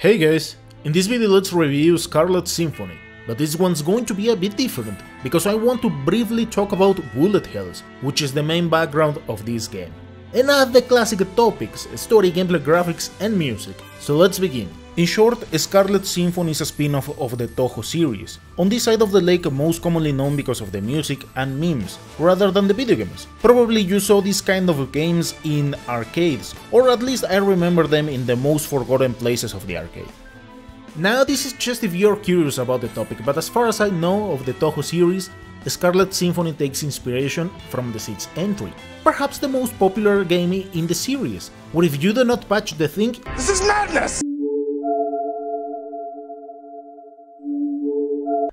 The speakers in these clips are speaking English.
Hey guys, in this video let's review Scarlet Symphony, but this one's going to be a bit different, because I want to briefly talk about bullet hells, which is the main background of this game. And add the classic topics, story, gameplay, graphics and music. So let's begin. In short, Scarlet Symphony is a spin-off of the Touhou series, on this side of the lake most commonly known because of the music and memes, rather than the video games. Probably you saw these kind of games in arcades, or at least I remember them in the most forgotten places of the arcade. Now this is just if you're curious about the topic, but as far as I know of the Touhou series, Scarlet Symphony takes inspiration from the 6th entry, perhaps the most popular game in the series, where if you do not patch the thing, this is madness!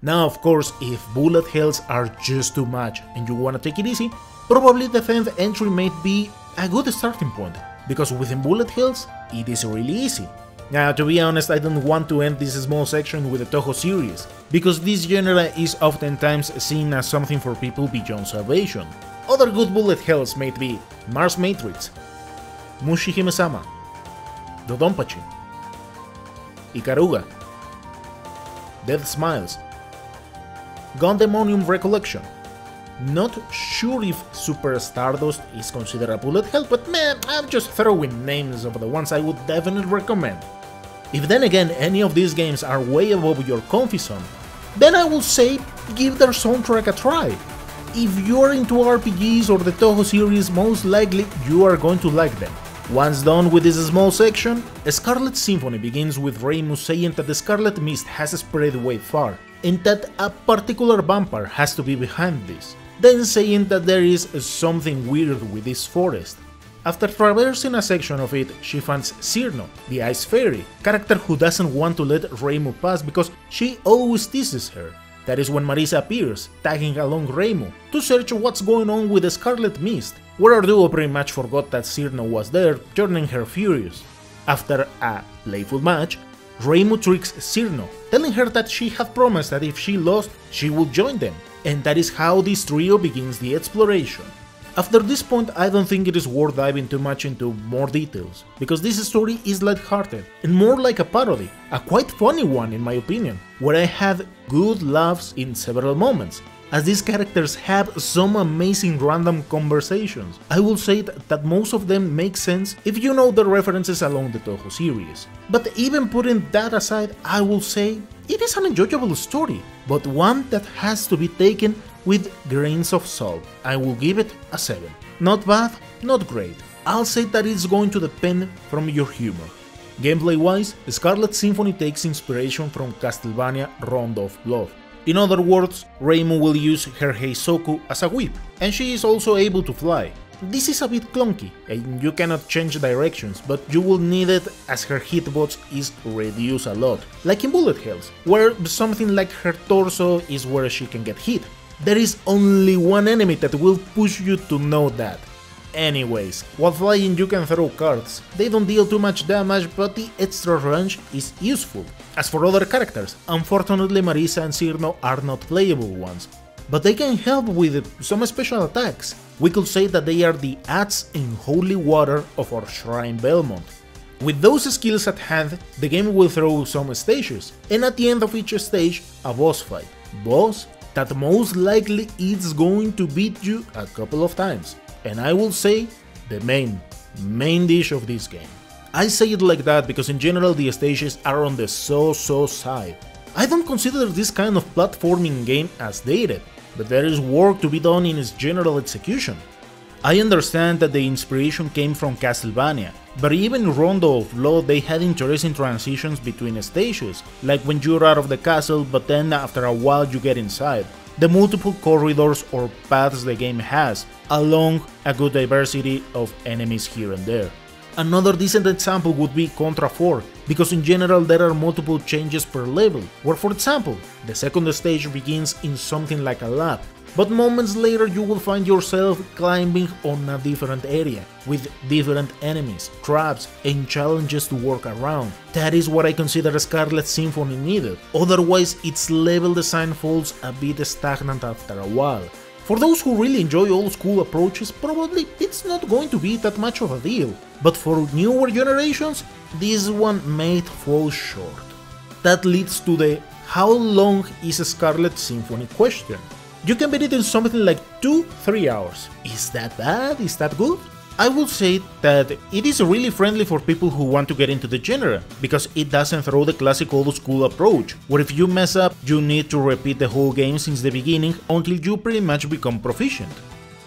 Now of course, if bullet hells are just too much and you wanna take it easy, probably the 10th entry might be a good starting point, because within bullet hells, it is really easy. Now to be honest, I don't want to end this small section with the Touhou series, because this genre is oftentimes seen as something for people beyond salvation. Other good bullet hells might be Mars Matrix, Mushihime-sama, Dodonpachi, Ikaruga, Death Smiles, Gundemonium Recollection. Not sure if Super Stardust is considered a bullet hell, but man, I'm just throwing names of the ones I would definitely recommend. If then again any of these games are way above your comfy zone, then I will say give their soundtrack a try. If you're into RPGs or the Touhou series, most likely you are going to like them. Once done with this small section, Scarlet Symphony begins with Reimu saying that the Scarlet Mist has spread way far, and that a particular vampire has to be behind this, then saying that there is something weird with this forest. After traversing a section of it, she finds Cyrno, the Ice Fairy, character who doesn't want to let Reimu pass because she always teases her. That is when Marisa appears, tagging along Reimu, to search what's going on with the Scarlet Mist, where our duo pretty much forgot that Cyrno was there, turning her furious. After a playful match, Reimu tricks Cyrno, telling her that she had promised that if she lost, she would join them, and that is how this trio begins the exploration. After this point, I don't think it is worth diving too much into more details, because this story is lighthearted, and more like a parody, a quite funny one in my opinion, where I had good laughs in several moments, as these characters have some amazing random conversations. I will say that most of them make sense if you know the references along the Touhou series. But even putting that aside, I will say it is an enjoyable story, but one that has to be taken with grains of salt. I will give it a 7. Not bad, not great. I'll say that it's going to depend from your humor. Gameplay wise, Scarlet Symphony takes inspiration from Castlevania Rondo of Blood. In other words, Reimu will use her Heisoku as a whip, and she is also able to fly. This is a bit clunky, and you cannot change directions, but you will need it as her hitbox is reduced a lot, like in bullet hells, where something like her torso is where she can get hit. There is only one enemy that will push you to know that. Anyways, while flying you can throw cards, they don't deal too much damage, but the extra range is useful. As for other characters, unfortunately Marisa and Cyrno are not playable ones, but they can help with some special attacks. We could say that they are the adze and holy water of our Shrine Belmont. With those skills at hand, the game will throw some stages, and at the end of each stage, a boss fight. Boss that most likely is going to beat you a couple of times, and I will say the main dish of this game. I say it like that because in general the stages are on the so-so side. I don't consider this kind of platforming game as dated, but there is work to be done in its general execution. I understand that the inspiration came from Castlevania, but even in Rondo of Blood they had interesting transitions between stages, like when you're out of the castle but then after a while you get inside, the multiple corridors or paths the game has, along a good diversity of enemies here and there. Another decent example would be Contra 4, because in general there are multiple changes per level, where for example, the second stage begins in something like a lab, but moments later you will find yourself climbing on a different area, with different enemies, traps and challenges to work around. That is what I consider Scarlet Symphony needed, otherwise its level design falls a bit stagnant after a while. For those who really enjoy old school approaches, probably it's not going to be that much of a deal, but for newer generations, this one might fall short. That leads to the how long is a Scarlet Symphony question. You can beat it in something like 2-3 hours. Is that bad? Is that good? I will say that it is really friendly for people who want to get into the genre, because it doesn't throw the classic old school approach, where if you mess up, you need to repeat the whole game since the beginning until you pretty much become proficient.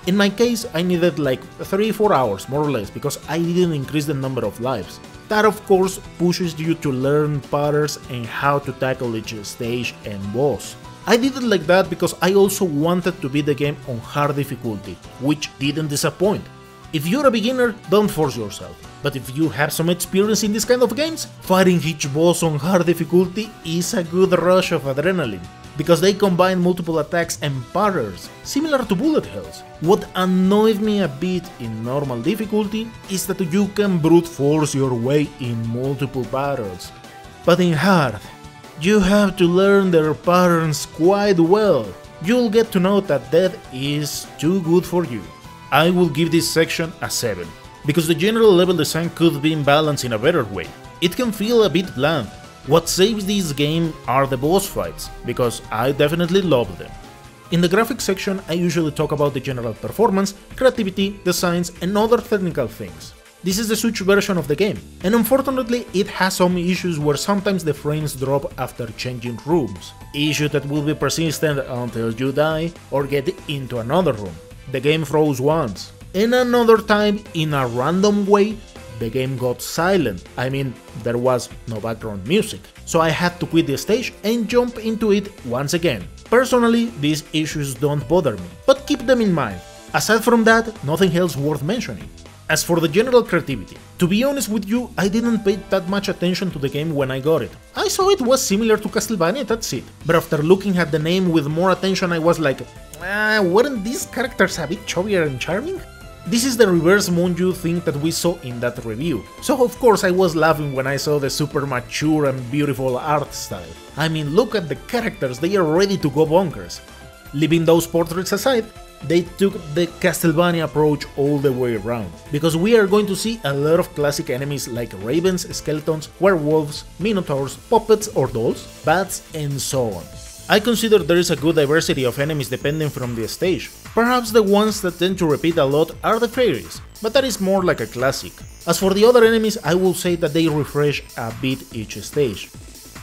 In my case, I needed like 3-4 hours, more or less, because I didn't increase the number of lives. That of course pushes you to learn patterns and how to tackle each stage and boss. I did it like that because I also wanted to beat the game on hard difficulty, which didn't disappoint. If you're a beginner, don't force yourself, but if you have some experience in this kind of games, fighting each boss on hard difficulty is a good rush of adrenaline, because they combine multiple attacks and patterns, similar to bullet hells. What annoyed me a bit in normal difficulty is that you can brute force your way in multiple battles, but in hard, you have to learn their patterns quite well. You'll get to know that death is too good for you. I will give this section a 7, because the general level design could be balanced in a better way. It can feel a bit bland. What saves this game are the boss fights, because I definitely love them. In the graphics section, I usually talk about the general performance, creativity, designs, and other technical things. This is the Switch version of the game, and unfortunately it has some issues where sometimes the frames drop after changing rooms, issues that will be persistent until you die or get into another room. The game froze once, and another time, in a random way, the game got silent. I mean, there was no background music, so I had to quit the stage and jump into it once again. Personally, these issues don't bother me, but keep them in mind. Aside from that, nothing else worth mentioning. As for the general creativity, to be honest with you, I didn't pay that much attention to the game when I got it. I saw it was similar to Castlevania, that's it. But after looking at the name with more attention, I was like, weren't these characters a bit chubbier and charming? This is the reverse Monju thing that we saw in that review, so of course I was laughing when I saw the super mature and beautiful art style. I mean, look at the characters, they are ready to go bonkers. Leaving those portraits aside, they took the Castlevania approach all the way around, because we are going to see a lot of classic enemies like ravens, skeletons, werewolves, minotaurs, puppets or dolls, bats, and so on. I consider there is a good diversity of enemies depending from the stage. Perhaps the ones that tend to repeat a lot are the fairies, but that is more like a classic. As for the other enemies, I will say that they refresh a bit each stage.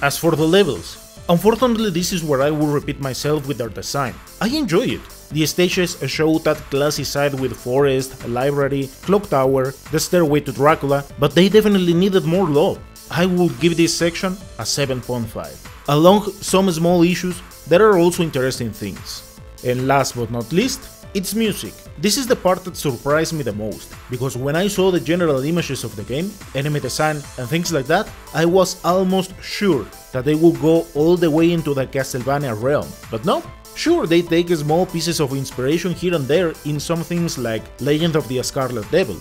As for the levels, unfortunately this is where I will repeat myself with their design. I enjoy it. The stages show that classy side with forest, library, clock tower, the stairway to Dracula, but they definitely needed more love. I will give this section a 7.5. Along some small issues, there are also interesting things. And last but not least, it's music. This is the part that surprised me the most, because when I saw the general images of the game, enemy design and things like that, I was almost sure that they would go all the way into the Castlevania realm, but no. Sure, they take small pieces of inspiration here and there in some things like Legend of the Scarlet Devil.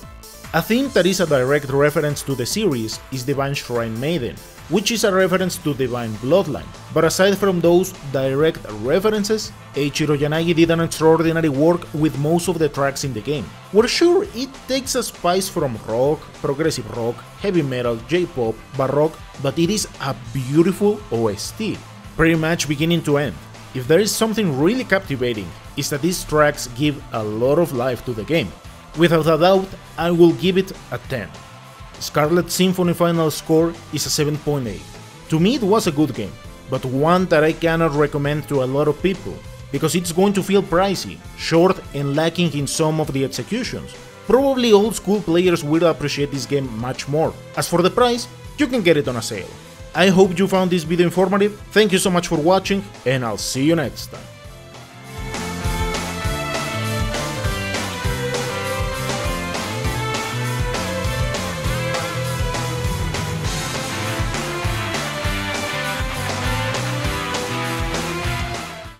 A theme that is a direct reference to the series is Divine Shrine Maiden, which is a reference to Divine Bloodline, but aside from those direct references, Eiichiro Yanagi did an extraordinary work with most of the tracks in the game, where sure, it takes a spice from rock, progressive rock, heavy metal, J-pop, baroque, but it is a beautiful OST, pretty much beginning to end. If there is something really captivating, is that these tracks give a lot of life to the game. Without a doubt, I will give it a 10. Scarlet Symphony final score is a 7.8. To me it was a good game, but one that I cannot recommend to a lot of people, because it's going to feel pricey, short and lacking in some of the executions. Probably old school players will appreciate this game much more. As for the price, you can get it on a sale. I hope you found this video informative, thank you so much for watching, and I'll see you next time.